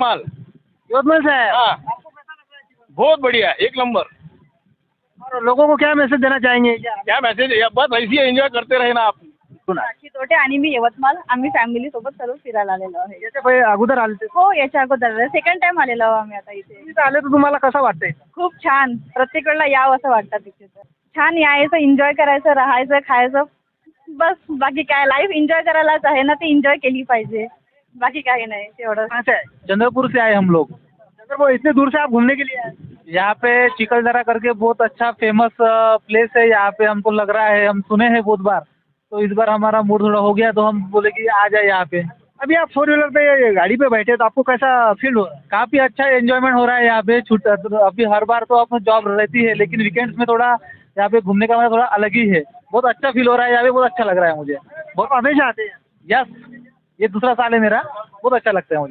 माल। यवतमाल से है। हाँ, बहुत बढ़िया, एक नंबर। और लोगों को क्या मैसेज देना चाहेंगे क्या? क्या मैसेज है, बस ऐसी एन्जॉय करते रहे ना आप। साक्षी तोटे आणि मी यवतमाळ आम्ही फॅमिली सोबत सर्व फिरायला आलेलो आहे. याच्या पहिले अगोदर आले ते हो याच्या अगोदर सेकंड टाइम आलेलो आहोत आम्ही आता इथे. इथं आले तर तुम्हाला कसं वाटतंय? खूप छान, प्रत्येक वेळेला यावं असं वाटतं तिथे तर. छान यायचं, एन्जॉय करायचं, राहायचं, खायचं, बस बाकी काय, लाईफ एन्जॉय करायलाच आहे ना, ते एन्जॉय केली पाहिजे, बाकी काही नाही तेवढं. कहाँ से है? चंद्रपुर से आए हम लोग। चंद्रपुर इतने दूर से आप घूमने के लिए आए? यहाँ पे चिकलदरा करके बहुत अच्छा फेमस प्लेस है। यहाँ पे हमको लग रहा है, हम सुने हैं बहुत बार, तो इस बार हमारा मूड थोड़ा हो गया तो हम बोले कि आ जाए यहाँ पे। अभी आप फोर व्हीलर पे गाड़ी पे बैठे तो आपको कैसा फील हो रहा है? काफ़ी अच्छा एंजॉयमेंट हो रहा है यहाँ पे। छुट अभी हर बार तो अपना जॉब रहती है, लेकिन वीकेंड्स में थोड़ा यहाँ पे घूमने का मजा थोड़ा अलग ही है। बहुत अच्छा फील हो रहा है यहाँ पे, बहुत अच्छा लग रहा है मुझे। बहुत हमेशा आते हैं। यस, ये दूसरा साल है मेरा, बहुत अच्छा लगता है मुझे।